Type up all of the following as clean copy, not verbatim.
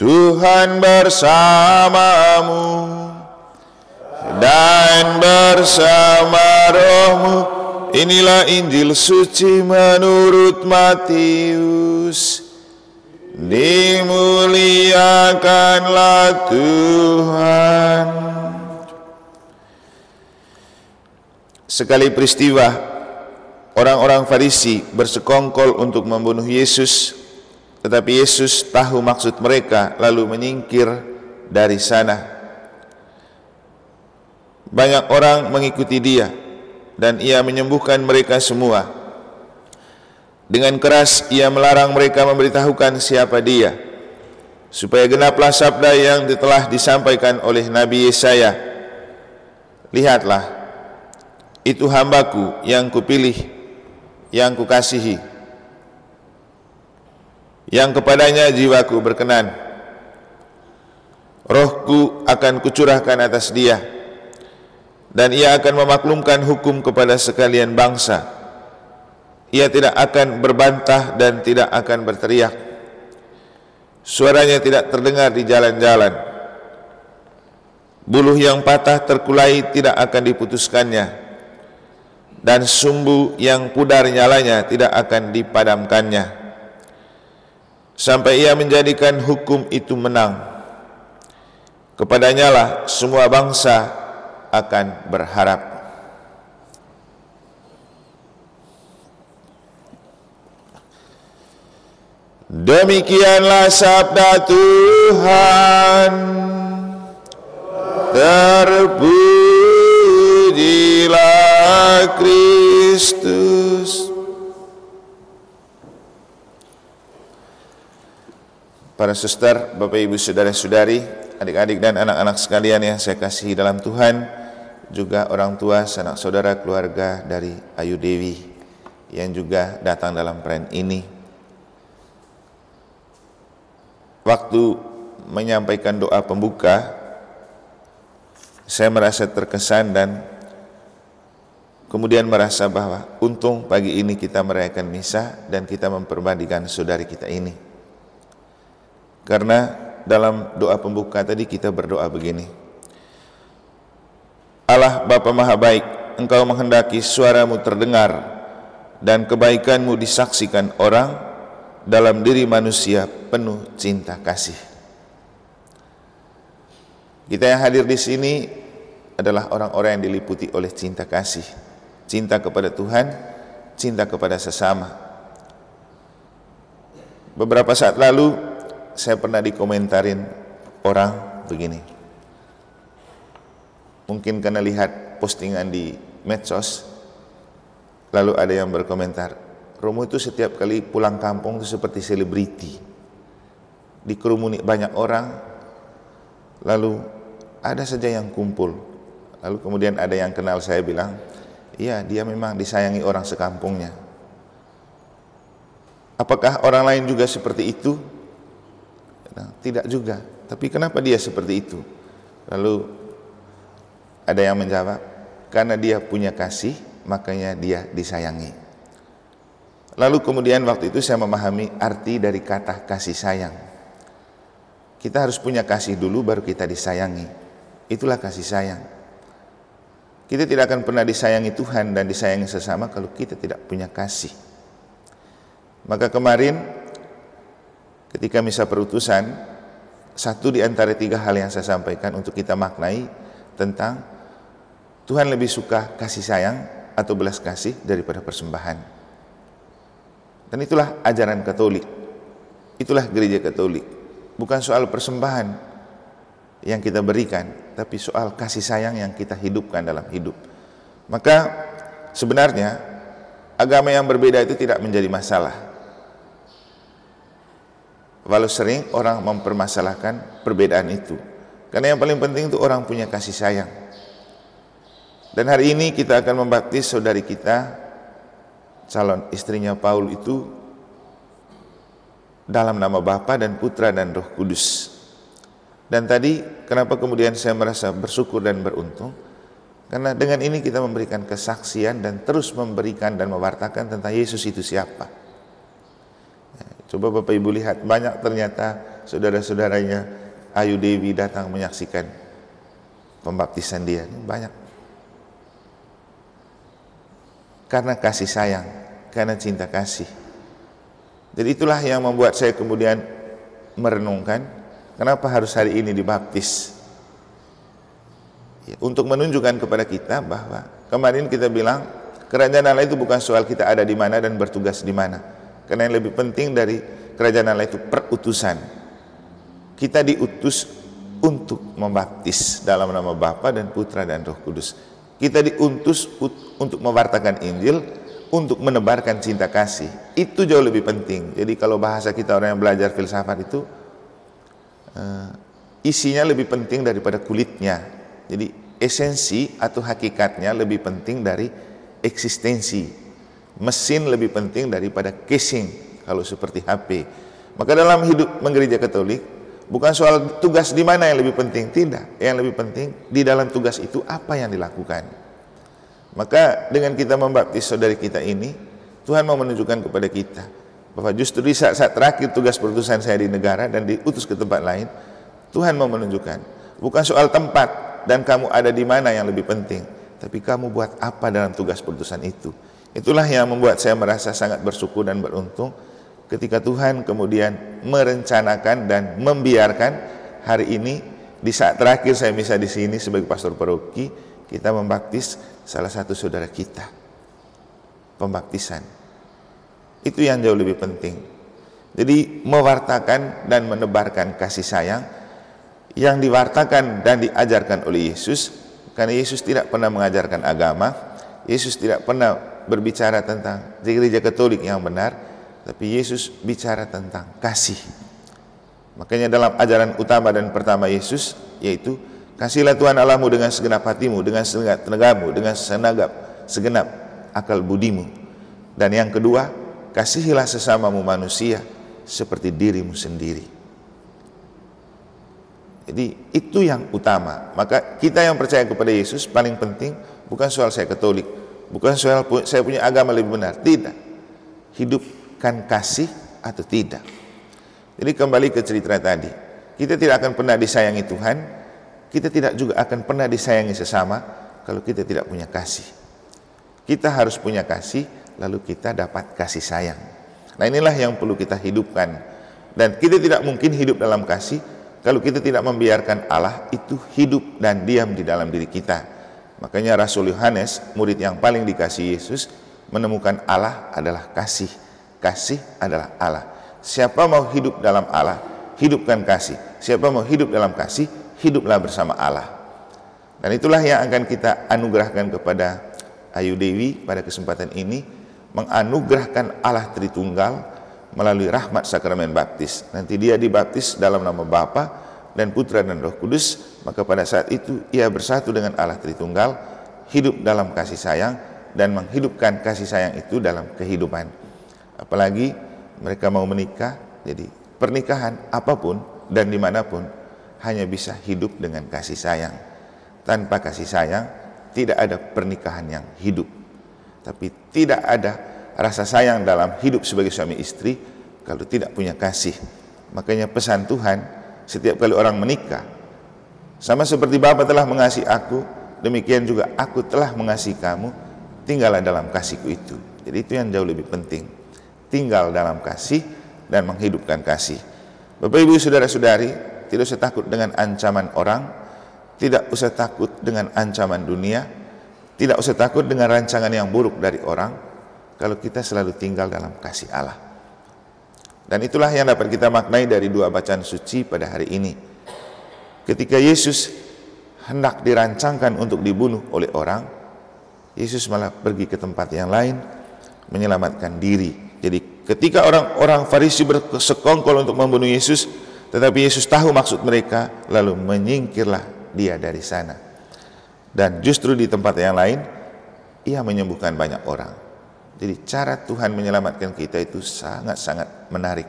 Tuhan bersamamu dan bersama rohmu. Inilah Injil suci menurut Matius. Dimuliakanlah Tuhan. Sekali peristiwa, orang-orang Farisi bersekongkol untuk membunuh Yesus, tetapi Yesus tahu maksud mereka lalu menyingkir dari sana. Banyak orang mengikuti dia dan ia menyembuhkan mereka semua. Dengan keras ia melarang mereka memberitahukan siapa dia, supaya genaplah sabda yang telah disampaikan oleh Nabi Yesaya. Lihatlah, itu hambaku yang kupilih, yang kukasihi, yang kepadanya jiwaku berkenan. Rohku akan kucurahkan atas dia, dan ia akan memaklumkan hukum kepada sekalian bangsa. Ia tidak akan berbantah dan tidak akan berteriak. Suaranya tidak terdengar di jalan-jalan. Buluh yang patah terkulai tidak akan diputuskannya, dan sumbu yang pudar nyalanya tidak akan dipadamkannya, sampai ia menjadikan hukum itu menang. Kepadanya lah semua bangsa akan berharap. Demikianlah sabda Tuhan. Terpujilah Kristus. Para suster, Bapak Ibu Saudara-saudari, adik-adik dan anak-anak sekalian yang saya kasihi dalam Tuhan, juga orang tua, sanak saudara, keluarga dari Ayu Dewi yang juga datang dalam perayaan ini. Waktu menyampaikan doa pembuka, saya merasa terkesan dan kemudian merasa bahwa untung pagi ini kita merayakan misa dan kita memperbandingkan saudari kita ini. Karena dalam doa pembuka tadi kita berdoa begini: Allah Bapa Maha Baik, Engkau menghendaki suaramu terdengar dan kebaikanmu disaksikan orang. Dalam diri manusia penuh cinta kasih. Kita yang hadir di sini adalah orang-orang yang diliputi oleh cinta kasih, cinta kepada Tuhan, cinta kepada sesama. Beberapa saat lalu saya pernah dikomentarin orang begini. Mungkin karena lihat postingan di medsos, lalu ada yang berkomentar, Romo itu setiap kali pulang kampung itu seperti selebriti, dikerumuni banyak orang, lalu ada saja yang kumpul. Lalu kemudian ada yang kenal saya bilang, iya dia memang disayangi orang sekampungnya. Apakah orang lain juga seperti itu? Nah, tidak juga. Tapi kenapa dia seperti itu? Lalu ada yang menjawab, karena dia punya kasih, makanya dia disayangi. Lalu kemudian waktu itu saya memahami arti dari kata kasih sayang. Kita harus punya kasih dulu baru kita disayangi. Itulah kasih sayang. Kita tidak akan pernah disayangi Tuhan dan disayangi sesama kalau kita tidak punya kasih. Maka kemarin ketika misa perutusan, satu di antara 3 hal yang saya sampaikan untuk kita maknai tentang Tuhan lebih suka kasih sayang atau belas kasih daripada persembahan. Dan itulah ajaran Katolik, itulah gereja Katolik. Bukan soal persembahan yang kita berikan, tapi soal kasih sayang yang kita hidupkan dalam hidup. Maka sebenarnya agama yang berbeda itu tidak menjadi masalah. Walau sering orang mempermasalahkan perbedaan itu, karena yang paling penting itu orang punya kasih sayang. Dan hari ini kita akan membaptis saudari kita, calon istrinya Paul itu, dalam nama Bapa dan Putra dan Roh Kudus. Dan tadi kenapa kemudian saya merasa bersyukur dan beruntung? Karena dengan ini kita memberikan kesaksian dan terus memberikan dan mewartakan tentang Yesus itu siapa. Coba Bapak Ibu lihat, banyak ternyata saudara-saudaranya Ayu Dewi datang menyaksikan pembaptisan dia. Banyak. Karena kasih sayang, karena cinta kasih. Jadi itulah yang membuat saya kemudian merenungkan, kenapa harus hari ini dibaptis. Ya, untuk menunjukkan kepada kita bahwa kemarin kita bilang kerajaan Allah itu bukan soal kita ada di mana dan bertugas di mana. Karena yang lebih penting dari kerajaan Allah itu perutusan. Kita diutus untuk membaptis dalam nama Bapa dan Putra dan Roh Kudus. Kita diutus untuk mewartakan Injil, untuk menebarkan cinta kasih. Itu jauh lebih penting. Jadi kalau bahasa kita orang yang belajar filsafat itu, isinya lebih penting daripada kulitnya. Jadi esensi atau hakikatnya lebih penting dari eksistensi. Mesin lebih penting daripada casing, kalau seperti HP. Maka dalam hidup menggereja Katolik, bukan soal tugas di mana yang lebih penting, tidak. Yang lebih penting di dalam tugas itu apa yang dilakukan. Maka dengan kita membaptis saudari kita ini, Tuhan mau menunjukkan kepada kita bahwa justru di saat-saat terakhir tugas perutusan saya di negara dan diutus ke tempat lain, Tuhan mau menunjukkan bukan soal tempat dan kamu ada di mana yang lebih penting, tapi kamu buat apa dalam tugas perutusan itu. Itulah yang membuat saya merasa sangat bersyukur dan beruntung ketika Tuhan kemudian merencanakan dan membiarkan hari ini di saat terakhir saya misa di sini sebagai pastor paroki, kita membaptis salah satu saudara kita. Pembaptisan itu yang jauh lebih penting. Jadi mewartakan dan menebarkan kasih sayang yang diwartakan dan diajarkan oleh Yesus, karena Yesus tidak pernah mengajarkan agama, Yesus tidak pernah berbicara tentang gereja Katolik yang benar, tapi Yesus bicara tentang kasih. Makanya dalam ajaran utama dan pertama Yesus, yaitu kasihlah Tuhan Allahmu dengan segenap hatimu, dengan segenap tenagamu, dengan segenap akal budimu. Dan yang kedua, kasihilah sesamamu manusia seperti dirimu sendiri. Jadi itu yang utama. Maka kita yang percaya kepada Yesus paling penting bukan soal saya Katolik, bukan soal saya punya agama lebih benar, tidak. Hidupkan kasih atau tidak. Jadi kembali ke cerita tadi, kita tidak akan pernah disayangi Tuhan, kita tidak juga akan pernah disayangi sesama kalau kita tidak punya kasih. Kita harus punya kasih, lalu kita dapat kasih sayang. Nah inilah yang perlu kita hidupkan. Dan kita tidak mungkin hidup dalam kasih kalau kita tidak membiarkan Allah itu hidup dan diam di dalam diri kita. Makanya Rasul Yohanes, murid yang paling dikasihi Yesus, menemukan Allah adalah kasih. Kasih adalah Allah. Siapa mau hidup dalam Allah, hidupkan kasih. Siapa mau hidup dalam kasih, hiduplah bersama Allah. Dan itulah yang akan kita anugerahkan kepada Ayu Dewi pada kesempatan ini, menganugerahkan Allah Tritunggal melalui rahmat sakramen baptis. Nanti dia dibaptis dalam nama Bapa dan Putra dan Roh Kudus, maka pada saat itu ia bersatu dengan Allah Tritunggal, hidup dalam kasih sayang dan menghidupkan kasih sayang itu dalam kehidupan. Apalagi mereka mau menikah, jadi pernikahan apapun dan dimanapun hanya bisa hidup dengan kasih sayang. Tanpa kasih sayang tidak ada pernikahan yang hidup. Tapi tidak ada rasa sayang dalam hidup sebagai suami istri kalau tidak punya kasih. Makanya pesan Tuhan setiap kali orang menikah, sama seperti Bapa telah mengasihi aku, demikian juga aku telah mengasihi kamu, tinggallah dalam kasihku itu. Jadi itu yang jauh lebih penting, tinggal dalam kasih dan menghidupkan kasih. Bapak Ibu saudara-saudari, tidak usah takut dengan ancaman orang, tidak usah takut dengan ancaman dunia, tidak usah takut dengan rancangan yang buruk dari orang, kalau kita selalu tinggal dalam kasih Allah. Dan itulah yang dapat kita maknai dari dua bacaan suci pada hari ini. Ketika Yesus hendak dirancangkan untuk dibunuh oleh orang, Yesus malah pergi ke tempat yang lain menyelamatkan diri. Jadi ketika orang-orang Farisi bersekongkol untuk membunuh Yesus, tetapi Yesus tahu maksud mereka, lalu menyingkirlah dia dari sana. Dan justru di tempat yang lain, ia menyembuhkan banyak orang. Jadi cara Tuhan menyelamatkan kita itu sangat-sangat menarik.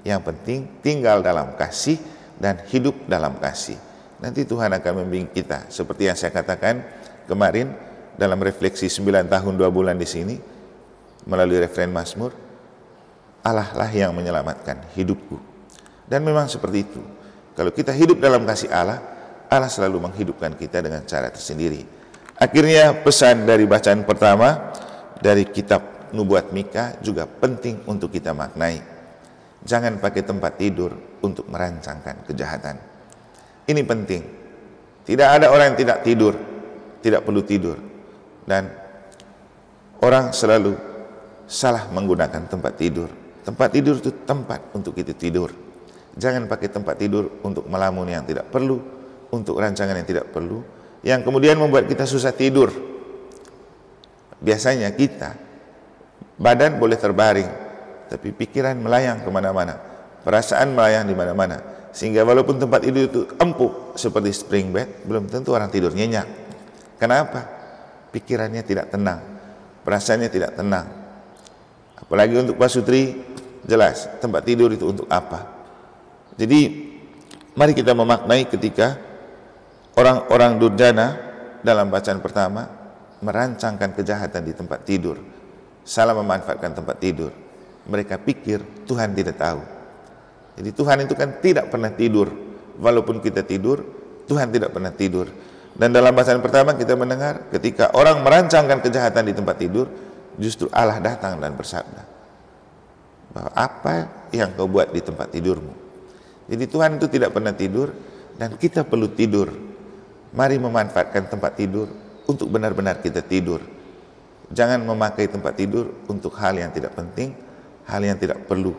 Yang penting tinggal dalam kasih dan hidup dalam kasih. Nanti Tuhan akan membimbing kita. Seperti yang saya katakan kemarin dalam refleksi 9 tahun 2 bulan di sini, melalui referen Mazmur, Allah lah yang menyelamatkan hidupku. Dan memang seperti itu. Kalau kita hidup dalam kasih Allah, Allah selalu menghidupkan kita dengan cara tersendiri. Akhirnya pesan dari bacaan pertama dari kitab Nubuat Mika juga penting untuk kita maknai. Jangan pakai tempat tidur untuk merancangkan kejahatan. Ini penting. Tidak ada orang yang tidak tidur, tidak perlu tidur. Dan orang selalu salah menggunakan tempat tidur. Tempat tidur itu tempat untuk kita tidur. Jangan pakai tempat tidur untuk melamun yang tidak perlu, untuk rancangan yang tidak perlu, yang kemudian membuat kita susah tidur. Biasanya kita, badan boleh terbaring, tapi pikiran melayang kemana-mana, perasaan melayang di mana-mana, sehingga walaupun tempat tidur itu empuk seperti spring bed, belum tentu orang tidur nyenyak. Kenapa? Pikirannya tidak tenang, perasaannya tidak tenang. Apalagi untuk Pak Sutri, jelas tempat tidur itu untuk apa. Jadi mari kita memaknai ketika orang-orang durjana dalam bacaan pertama merancangkan kejahatan di tempat tidur, salah memanfaatkan tempat tidur. Mereka pikir Tuhan tidak tahu. Jadi Tuhan itu kan tidak pernah tidur. Walaupun kita tidur, Tuhan tidak pernah tidur. Dan dalam bacaan pertama kita mendengar ketika orang merancangkan kejahatan di tempat tidur, justru Allah datang dan bersabda bahwa apa yang kau buat di tempat tidurmu. Jadi Tuhan itu tidak pernah tidur dan kita perlu tidur. Mari memanfaatkan tempat tidur untuk benar-benar kita tidur. Jangan memakai tempat tidur untuk hal yang tidak penting, hal yang tidak perlu.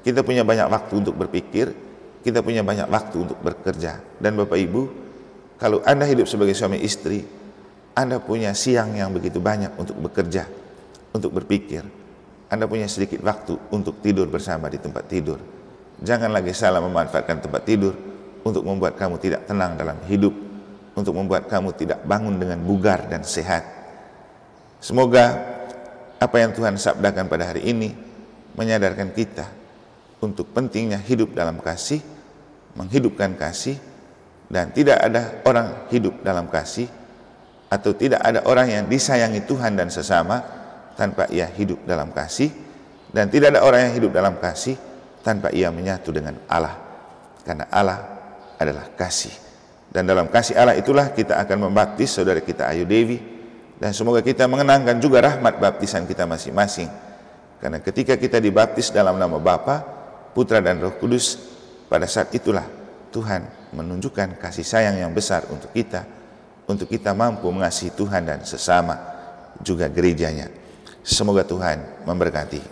Kita punya banyak waktu untuk berpikir, kita punya banyak waktu untuk bekerja. Dan Bapak Ibu, kalau Anda hidup sebagai suami istri, Anda punya siang yang begitu banyak untuk bekerja, untuk berpikir. Anda punya sedikit waktu untuk tidur bersama di tempat tidur. Jangan lagi salah memanfaatkan tempat tidur untuk membuat kamu tidak tenang dalam hidup, untuk membuat kamu tidak bangun dengan bugar dan sehat. Semoga apa yang Tuhan sabdakan pada hari ini menyadarkan kita untuk pentingnya hidup dalam kasih, menghidupkan kasih, dan tidak ada orang hidup dalam kasih atau tidak ada orang yang disayangi Tuhan dan sesama tanpa ia hidup dalam kasih, dan tidak ada orang yang hidup dalam kasih tanpa ia menyatu dengan Allah, karena Allah adalah kasih. Dan dalam kasih Allah itulah kita akan membaptis saudara kita Ayu Dewi, dan semoga kita mengenangkan juga rahmat baptisan kita masing-masing, karena ketika kita dibaptis dalam nama Bapa, Putra dan Roh Kudus, pada saat itulah Tuhan menunjukkan kasih sayang yang besar untuk kita mampu mengasihi Tuhan dan sesama, juga gerejanya. Semoga Tuhan memberkati.